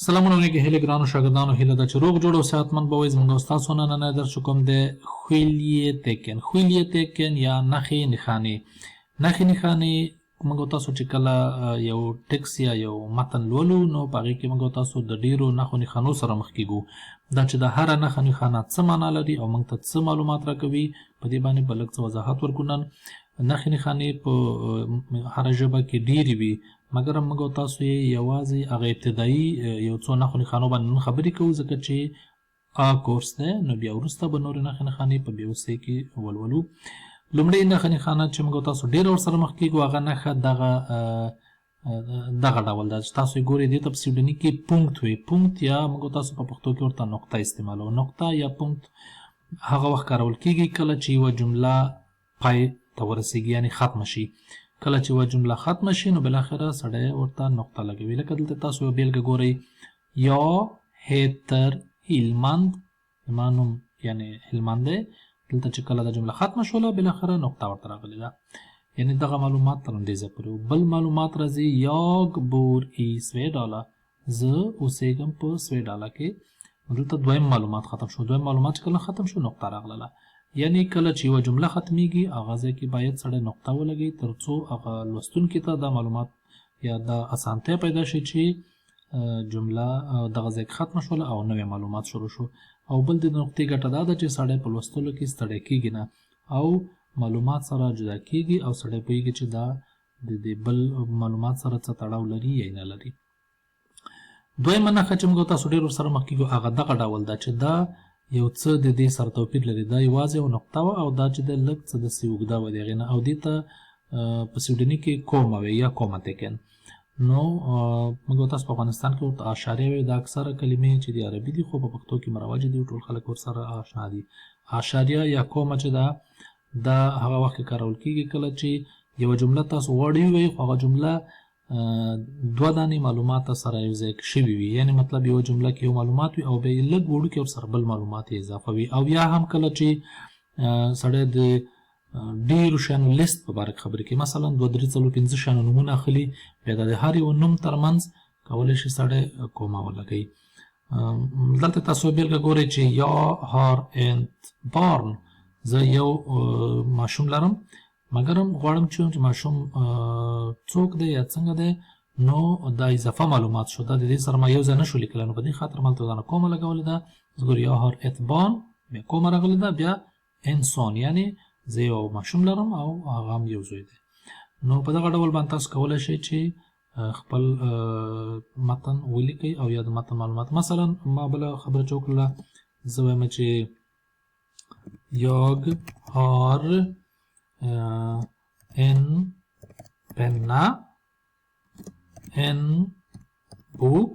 سلامونه علیکم هیله ګرانو شاګردانو هیله ده چې روغ جوړ او صحتمند به وئ. زموږ ستاسو نن درس کوم د Skiljetecken یا نښې نښانې. نښې نښانې موږ تاسو چې کله یو ټکس یا یو متن لولو نو په هغې کې موږ تاسو د ډیرو نښو نښانو سره مخ کیږو. دا چې د هره نښه نښانه څه معنا لري او موږ ته څه معلومات راکوي په دې باندې به لږ څه وضاحت ورکړو. نن نښې نښانې په هره ژبه کې ډیرې وي، مګر موږ تاسو یې یوازې هغه ابتدایي یو څو نښو نښانو باندې نن خبرې کوو، ځکه چې کورس دی نو بیا وروسته به نورې نښې نښانې په بیا وروستۍ کې ولولو. لومړۍ نښه نښانه چې موږ تاسو ډېره ورسره مخ کیږو هغه نښه دغه ډول ده چې تاسو یې ګورئ. دې ته په سویډني کې پونکت وایي. پونکت یا موږ تاسو په پښتو کې ورته نقطه استعمالوو. نقطه یا پونکت هغه وخت کارول کیږي کله چې یوه جمله پای ته ورسیږي، یعنې ختمه شي. کله چې یوه جمله ختمه شي نو بالاخره سړی ورته نقطه لګوي. لکه دلته تاسو یوه بیلګه ګورئ: یا هیتر هیلمند، زما نوم یعنې هیلمند دی. دلته چې کله دا جمله ختمه شوله بالاخره نقطه ورته راغلې ده، یعنې دغه معلومات تر همدې ځایه پورې. بل معلومات راځي: یاگ بور ای سویډاله، زه اوسېږم په سویډاله کې. دلته دویم معلومات ختم شو. دویم معلومات چې کله ختم شو نقطه راغله، یعنی کله چې یوه جمله ختمیږي هغه ځای کې باید سړی نقطه ولګوي تر څو هغه لوستونکي ته دا معلومات یا دا اسانتیا پیدا شي چې جمله دغه ځای کې ختمه شوله او نوی معلومات شروع شو. او بل د نقطې ګټه دا ده چې سړی په لوستلو کې ستړی کیږي نه او معلومات سره جدا کیږي او سړی پوهیږي چې دا د بل معلومات سره څه تړاو لري یا نه لري. دویمه نښه چې موږ تاسو ډېر ورسره مخ کیږو هغه دغه ډول ده چې دا یو څه د دې سره توپیر لري. دا یوازې یو نقطه وه او دا چې د لږ څه داسې اوږده وه د هغې نه، او دې ته په سویډني کې کومه وایي یا کومتکن. نو موږ تاسو په افغانستان کې ورته اشاریه وایو. دا اکثره کلمې چې د عربي دي خو په پښتو کې مروجې دي، ټول خلک ورسره اشنا دي. اشاریه یا کومه چې ده دا هغه وخت کې کارول کېږي کله چې یوه جمله تاسو غواړئ ووایئ خو هغه جمله دوه دانې معلومات سره یو ځای شوي وي، یعنې مطلب یوه جمله کې یو معلومات وي او بیا یې لږ وړوکي ورسره بل معلومات یې اضافه وي. او یا هم کله چې سړی د ډېرو شیانو لیست په باره کې خبرې کوي، مثلا 2 3 4 5 شیانو نومونه اخلي، بیا د هر یو نوم ترمنځ کولی شي سړی کومه ولګوي. دلته تاسو بیلګه ګورئ چې یا هار انت بارن، زه یو ماشوم لرم مګرم غواړم چې ماشوم څوک دی یا څنګه دی، نو دا اضافه معلومات شو. دا د دې سره ما یو ځای نه شو لیکلی، نو په دې خاطر ما دلته کومه لګولې ده. زه ګورم یا هار ات بارن، بیا کومه راغلې ده، بیا انسان، یعنې زه یو ماشوم لرم او هغه هم یو زوی دی. نو په دغه ډول باندې تاسو کولی شئ چې خپل متن ولیکئ او یا د متن معلومات. مثلا ما بله خبره چې وکړله، زه وایم چې یاگ هار en penna, en bok,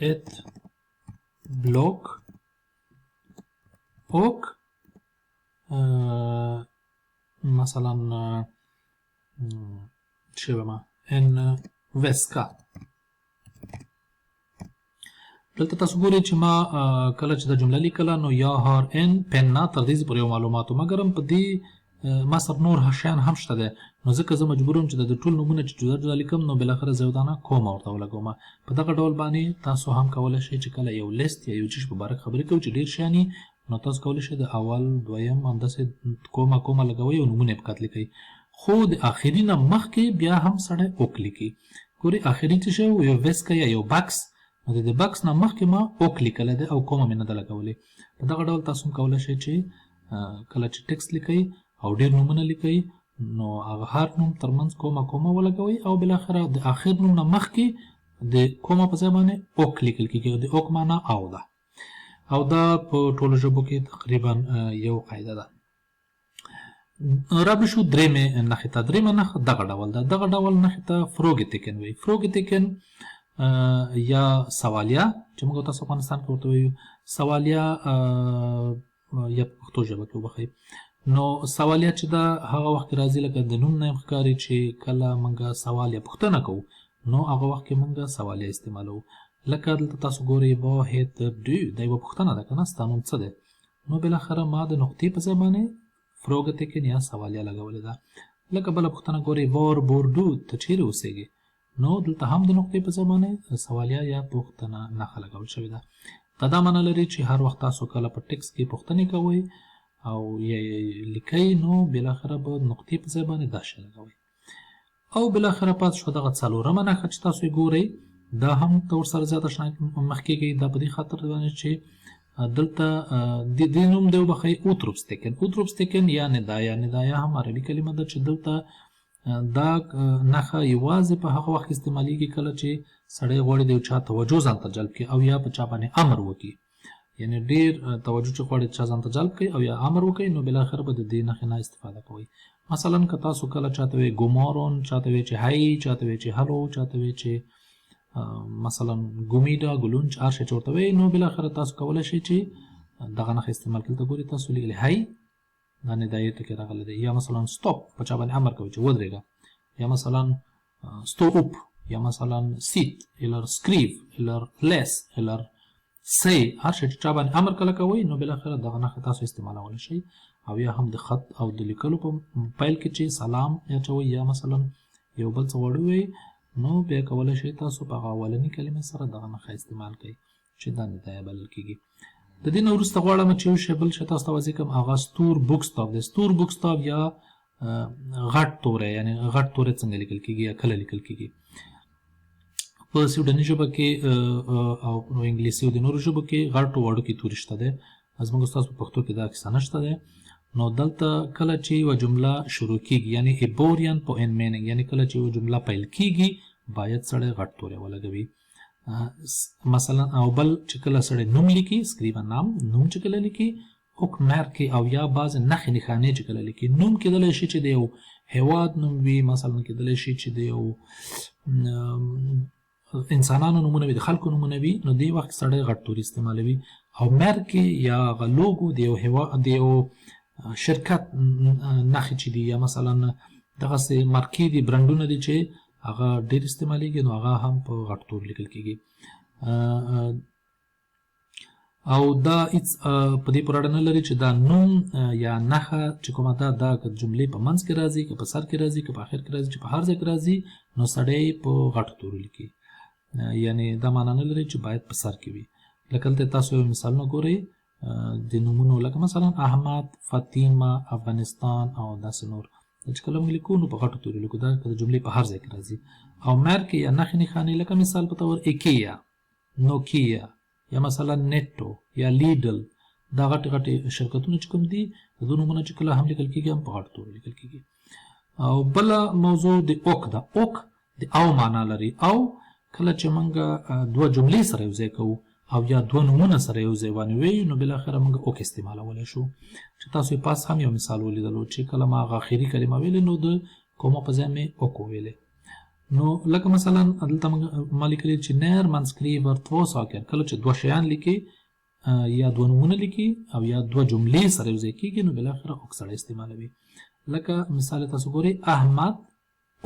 ett block och مثلا en väska. دلته تاسو ګورئ چې ما کله چې دا جمله لیکله نو یا هار ان پننا تر دې پورې یو معلوماتو، مګرم په دې ما سره نور شیان هم شته دی، نو ځکه زه مجبور یم چې د ټول نومونه چې جدا جدا لیکم نو بالاخره زه یو دانه کومه ورته ولګوم. په دغه ډول باندې تاسو هم کولی شئ چې کله یو لیست یا یو چیز په باره کې خبرې کوو چې ډېر شیان یي، نو تاسو کولی شئ د اول دویم همداسې کومه لګوئ او نومونه یې په کت لیکئ. خو د آخري نه مخکې بیا هم سړی اوک لیکي. ګورئ آخري څه شی یو ویسکه یا یو بکس، نو د بکس نه مخکې ما اوک لیکلی دی او کومه مې نه ده لګولې. په دغه ډول تاسو هم کولی شئ چې کله چې ټکس لیکئ او ډېر نومونه لیکئ نو هغه هر نوم ترمنځ کومه ولګوئ او بالاخره د آخر نوم نه مخکې د کومه په ځای باندې اوک لیکل کېږي. د اوک معنا او ده، او دا په ټولو ژبو کې تقریبا یو قاعده ده. رابطه شو درېمې نښې ته. درېمه نښه دغه ډول ده. دغه ډول نښې ته فروګتیکن وایي. فروګتیکن یا سوالیه چې موږ تاسو افغانستان کې ورته وایو سوالیه یا په پښتو ژبه کې وبخئ. نو سوالیه چې دا هغه وخت کې راځي لکه د نوم نه یې ښکاري چې کله موږ سوال یا پوښتنه کوو نو هغه وخت کې موږ سوالیه استعمالوو. لکه دلته تاسو ګورئ وا هیتر دو، دا یوه پوښتنه ده که نه، ستا نوم څه دی؟ نو بالاخره ما د نقطې په ځای باندې فروګتیکن یا سوالیه لګولې ده. لکه بله پوښتنه ګورئ وار بور دو، ته چیرې اوسېږې؟ نو دلته هم د نقطې په ځای باندې سوالیه یا پوښتنه نښه لګول شوې ده. دا معنا لري چې هر وخت تاسو کله په ټکسټ کې پوښتنې کوئ او یا لیکئ نو بالاخره به نقطې په ځای باندې دا شی لګوئ. او بالاخره پاتې شوه دغه څلورمه نښه چې تاسو یې ګورئ، دا هم ته ورسره زیات اشنا مخ کېږئ. دا په دې خاطر باندې چې دلته د نوم دی وبخئ اوتروپستیکن. اوتروپستیکن یا ندایا. ندایا هم عربي کلمه ده چې دلته دا نښه یوازې په هغه وخت استعمالیږي کله چې سړی غواړي د یو چا توجه ځان ته جلب کړي او یا په چا باندې امر وکړي، یعنی ډېر توجه چې غواړي چا ځان ته جلب کړي او یا امر وکړي، نو بالاخره به د دې نښې نه استفاده کوئ. مثلا که تاسو کله چاته وایئ ګومارون، چاته وایئ چې هی، چاته وایئ چې هلو، چاته وایئ چې مثلا ګومیډا، ګلونچ، هر شی چې ورته وایئ، نو بالاخره تاسو کولی شئ چې دغه نښه استعمال کړئ. ته ګورئ تاسو لیکلي هی، دا ندایې ټکي راغلی دی. یا مثلا سټاپ، په چا باندې امر کوي چې ودرېږه. یا مثلا stå upp، یا مثلا sit eller skriv eller läs eller säg. هر شی چې چا باندې امر کله کوئ نو بالاخره دغه نښه تاسو استعمالولی شئ. او یا هم د خط او د لیکلو په پیل کې چې سلام اچوئ یا مثلا یو بل څه وړ ووایئ، نو بیا کولی شئ تاسو په هغه اولنۍ کلمې سره دغه نښه استعمال کړئ چې دا ندایه بلل کېږي. د دې نه وروسته غواړم چې یو شی بل شی تاسو ته واضح کړم، هغه ستور بوکستاف دی. ستور بوکستاف یا غټ توری، یعنی غټ توری څنګه لیکل کېږي یا کله لیکل کېږي. په سویډني ژبه کې او انګلیسي او د نورو ژبو کې غټو وړوکي توري شته دی. زموږ ستاسو په پښتو کې دا کیسه نشته دی. نو دلته کله چې یوه جمله شروع کېږي، یعنی ایبوریان په ان مینینګ، یعنی کله چې یوه جمله پیل کېږي باید سړی غټ توری ولګوي. مثلا او بل چې کله سړی نوم لیکي، سکریبن نام، نوم چې کله لیکي، اوک مرکې او یا بعضې نښې نښانې چې کله لیکي. نوم کېدلی شي چې د یو هیواد نوم وي، مثلا کېدلی شي چې د یو انسانانو نومونه وي، د خلکو نومونه وي، نو دې وخت سړی غټ توري استعمالوي. او مرکې یا هغه لوګو د یو هیواد د یو شرکت نښې چې دي، یا مثلا دغسې مارکې دي، برنډونه دي چې هغه ډېر استعمالیږي، نو هغه هم په غټ تور لیکل کېږي. او دا هیڅ په دې پورې اړه نه لري چې دا نوم یا نښه چې کومه ده، دا که جملې په منځ کې راځي، که په سر کې راځي، که په اخر کې راځي، چې په هر ځای کې راځي، نو سړی په غټو تورو لیکي. یعنی دا معنا نه لري چې باید په سر کې وي. لکه دلته تاسو یو مثالونه ګورئ د نومونو، لکه مثلا احمد، فاطمه، افغانستان او داسې نور. چې کله موږ لیکو نو په غټو تورو لیکو، دا د جملې په هر ځای کې راځي. او مرکې یا نښې نښانې، لکه مثال په طور ایکیا، نوکیا، یا مثلا نیټو یا لیډل، دا غټې غټې شرکتونه چې کوم دي، د دوی نومونه چې کله هم لیکل کېږي هم په غټو تورو لیکل کېږي. او بله موضوع د اوک ده. اوک د او معنا لري. او کله چې موږ دوه جملې سره یو ځای کوو او یا دوه نومونه سره یو ځای باندې وایو، نو بالاخره موږ اوک استعمالولی شو. چې تاسو یې پاس هم یو مثال ولیدلو چې کله ما هغه اخري کلمه ویلې نو د کومه په ځای مې اوک وویلې. نو لکه مثلا دلته ما لیکلي چې نر من skriver två saker. کله چې دوه شیان لیکي یا دوه نومونه لیکي او یا دوه جملې سره یو ځای کېږي، نو بالاخره اوک سړی استعمالوي. لکه مثال تاسو ګورئ احمد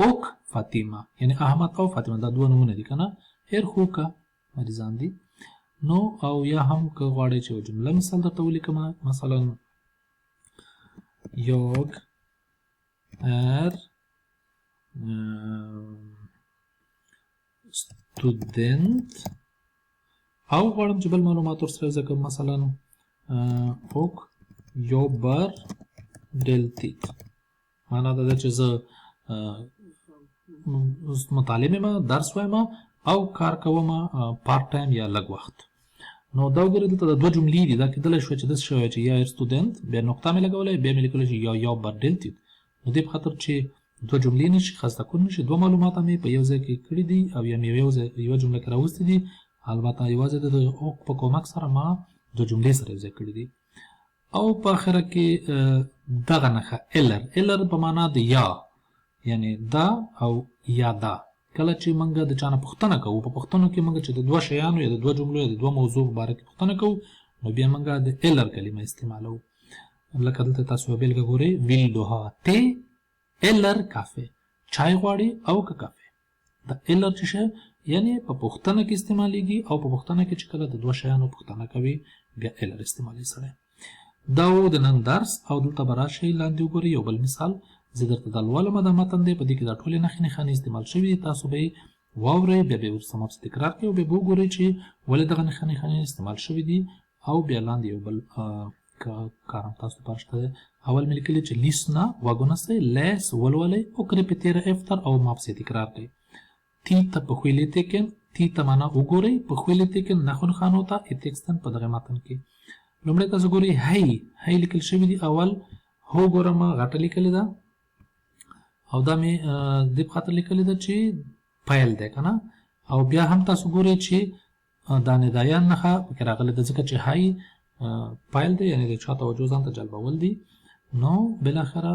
اوک فاطمه، یعنی احمد او فاطمه دا دوه نومونه دي که نه، هر خوکه مریضان دي. نو او یا هم که غواړئ چې یو جمله مثال درته ولیکم، مثلا jag är student، او غواړم چې بل معلومات ورسره یوځای کړم، مثلا och jobbar deltid. معنا دا ده چې زه مطالب یم، درس وایم او کار کوم پارت ټایم یا لږ وخت. نو دا وګورئ دلته د دوه جملې دي. دا کېدلی شوی چې داسې شوی چې یا سټوډنټ، بیا نقطه مې لګولی، بیا مې لیکلی چې یا jobbar deltid. نو دې په خاطر چې دوه جملې نشي، خسته کول نشي، دوه معلومات مې په یو ځای کې کړي دي او یا مې یوه جمله کې راوستي دي. البته یوازې د اوک په کومک سره ما دوه جملې سره یو ځای کړي دي. او په اخره کې دغه نښه الر. الر په معنا د یا، یعنی دا او یا دا. کله چې موږ د چا نه پوښتنه کوو، په پوښتنو کې موږ چې د دوه شیانو یا د دوه جملو یا د دوه موضوع په باره کې پوښتنه کوو، نو بیا موږ د الر کلمه استعمالوو. لکه دلته تاسو یوه بېلګه ګورئ، ویل دو ها ته الر کافه، چای غواړي او که کافه. د الر چې شی یعنی په پوښتنه کې استعمالیږي، او په پوښتنه کې چې کله د دوه شیانو پوښتنه کوي بیا الر استعمالوي سړی. دا و د نن درس. او دلته به راشئ لاندې وګورئ یو بل مثال. زه درته دا لولم، دا متن دی، په دې کې دا ټولې نښې نښانې استعمال شوي دي. تاسو به یې واورئ بیا به وروسته ماپسې تکرار کړئ او بیا به وګورئ چې ولې دغه نښانې استعمال شوي دي او بیا لاندې یو بل کار هم تاسو لپاره شته دی. اول مې لیکلي چې لیسنا وګونسئ لیس ولولئ och repetera efter او ماپسې تکرار کړئ. titta på skiljetecken titta معنا وګورئ په skiljetecken نښانو ته i texten په دغه متن کې. لومړی تاسو ګورئ هی لیکل شوي دي اول هو ګورم غټه لیکلې ده او دا مې دې په خاطر لیکلې ده چې پیل دی که نه او بیا هم تاسو ګورئ چې دا ندایان نښه پکې راغلې ده ځکه چې هی پیل دی یعنې د چا توجه ځان ته جلبول دي. نو بالاخره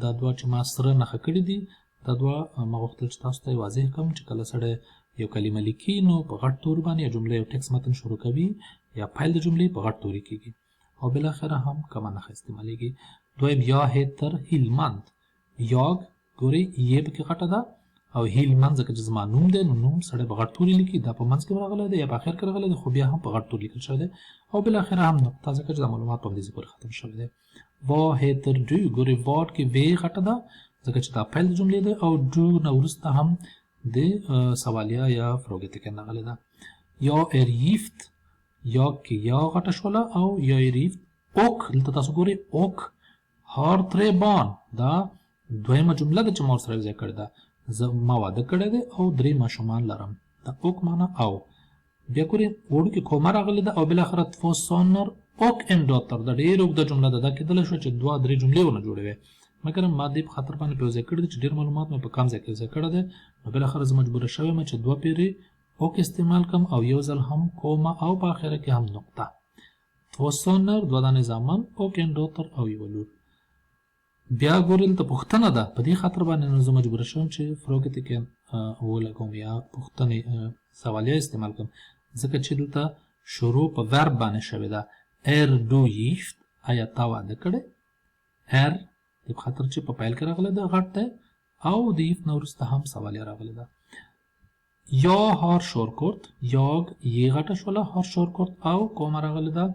دا دوه چې ما سره نښه کړي دي دا دوه ما غوښتل چې تاسو ته یې واضح کړم چې کله سړی یو کلمه لیکي نو په غټ توري باندې یا جمله یو ټکس متن شروع کوي یا پیل د جملې په غټ توري کېږي او بالاخره هم کمه نښه استعمالیږي. دویم یا هیتر هیلمند یاګ ګورئ یې پکې غټه ده او هیلمند ځکه چې زما نوم دی نو نوم سړی په غټ توري لیکي دا په منځ کې راغلی دی یا په اخر کې راغلی دی خو بیا هم په غټ توري لیکل شوی دی او بالاخره هم نقطه ځکه چې دا معلومات په همدې ځای پورې ختم شوی دی. وا هیتر ډو ګورئ واټ کې وې غټه ده ځکه چې دا پیل د جملې دی او ډو نه وروسته هم د سوالیه یا فروګتیکن راغلی ده. یا ارگیفت یا کې یا غټه شوله او یا ارگیفت اوک دلته تاسو ګورئ اوک هار ترې بان دا دویمه جمله ده چې ما ورسره یوځای کړې ده ما واده کړی دی او 3 ماشومان لرم دا اوک معنا او بیا ګورئ وړوکې کومه راغلې ده او بالاخره två söner och en dotter دا ډېر اوږده جمله ده دا کېدلی شوه چې 2-3 جملې ونه جوړوي مګر ما دې په خاطر باندې په یوځای کړي دي چې ډېر معلومات مې په کم ځای کې یوځای کړی دی نو بالاخره زه مجبوره شوی یم چې 2 پیرې اوک استعمال کړم او یو ځل هم کومه او په اخره کې هم نقطه. två söner 2 دانې زامن och en dotter او یوه لور. بیا ګورئ دلته پوښتنه ده په دې خاطر باندې نو زه مجبوره شوم چې فروګتیکن ولګوم یا پوښتنې سوالیه استعمال کړم ځکه چې دلته شروع په ورب باندې شوې ده du gift آیا تا واده کړی د په خاطر چې په پیل کې راغلی ده غټ دی او د gift نه وروسته هم سوالیه راغلی ده. یا har körkort jag یې غټه شوله har körkort او کومه راغلی ده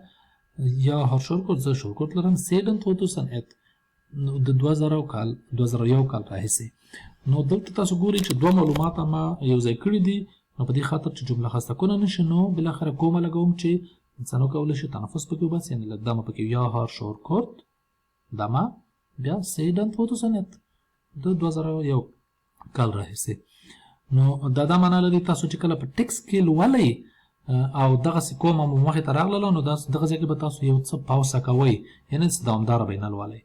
یا har körkort زه körkort لرم sedan 2001 د 2001 کال راهیسې. نو دلته تاسو ګورئ چې 2 معلومات ما یوځای کړي دي نو په دې خاطر چې جمله خسته کونه نشي نو بالاخره کومه لګوم چې انسان وکولی شي تنفس پکې وباسي یعنې لږ دمه پکې یا har körkort دمه بیا sedan 2001 د 2001 کال راهیسې. نو دا معنا لري تاسو چې کله په ټکس کې لولئ او دغسې کومه مو مخې ته راغلله نو دغه ځای کې به تاسو یو څه پاوسه کوئ یعنې څه دوامداره به یې نه لولئ.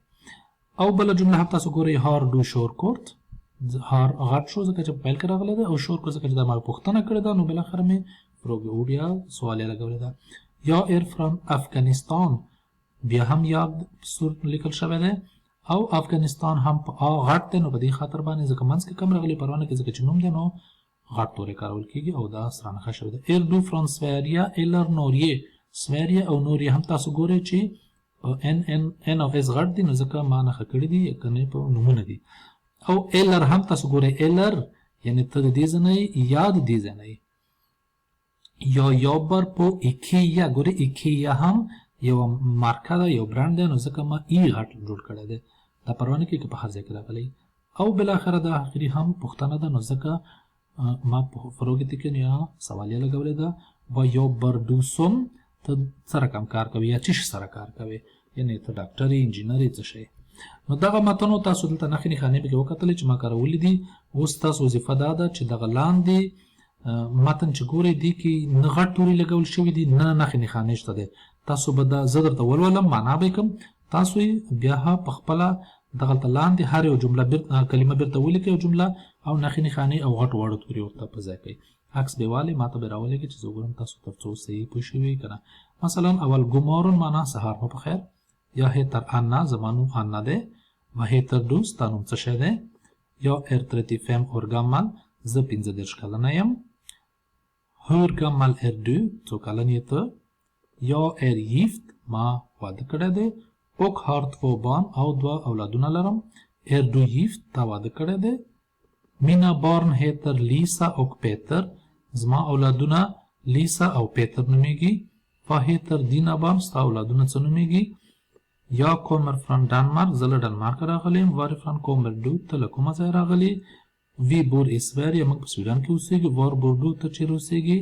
او بله جمله هم تاسو ګورئ har du körkort har غټ شو ځکه چې په پیل کې راغلی دی او körkort ځکه چې دا ما پوښتنه کړې ده نو بالاخره مې فروګ یا سوالیه لګولې ده. یا from افغانستان بیا هم یا صورت لیکل شوی دی او افغانستان هم په غټ دی نو په دې خاطر باندې ځکه منځ کې کم راغلی پروا نه کوي ځکه چې نوم دی نو غټ تورې کارول کېږي او دا سره نښه شوی دی. du from Sverige eller Norge سویریه او نورې هم تاسو ګورئ چې ان او اس غټ دي نو ځکه ما نښه کړي دي کنې په نومونه دي او ایلر هم تاسو ګورئ ایلر یعنې ته د دې ځای نه یا د دې ځای نه یا jobbar på IKEA ګورئ IKEA هم یو مارکه ده یو برانډ دی نو ځکه ما ای غټ جوړ کړی دی دا پروا نه کوي که په هر ځای کې راغلی. او بالاخره د اخري هم پوښتنه ده نو ځکه ما فروګتیکن یا سوالیه لګولې ده و jobbar du som ته سره کم کار کوي یا چې سره کار کوي یعنې ته ډاکټري انجینري څه شی. نو دغه متنو تاسو دلته نښې نښانې پکې وکتلې چې ما کارولي دي. اوس تاسو وظیفه دا ده چې دغه لاندې متن چې ګورئ دې کې نه غټ توري لګول شوي دي نه نښې نښانې شته دی تاسو به دا زه درته ولولم معنا به یې کړم تاسو یې بیا په خپله دغلته لاندې هر یو جمله کلمه بیرته ولیکئ یو جمله او نښې نښانې او غټ واړه توري ورته په ځای کړئ. عکس به والي ما ته به راولېږئ چې زه وګورم تاسو تر څو صحیح پوه شوي که نه. مثلا اول ګمارون معنا سهار مو په خیر یا هیتر انا زما نوم انا دی و هیتر du ستا نوم څه شی دی یا 35 år gammal زه 35 کلنه یم. hur gammal du څو کلن یې ته یا gift ما واده کړی دی och har 2 barn او 2 اولادونه لرم. du gift تا واده کړی دی. mina barn heter Lisa och Peter زما اولادونه لیسا او پیتر نومیږي. vad heter dina barn ستا اولادونه څه نومیږي. یا kommer från Danmark زه له ډنمارک راغلی یم. varifrån kommer du ته له کومه ځای راغلی. وی بور اسبر یا موږ په سویډن کې اوسېږو وار بوردو ته چیرې اوسېږي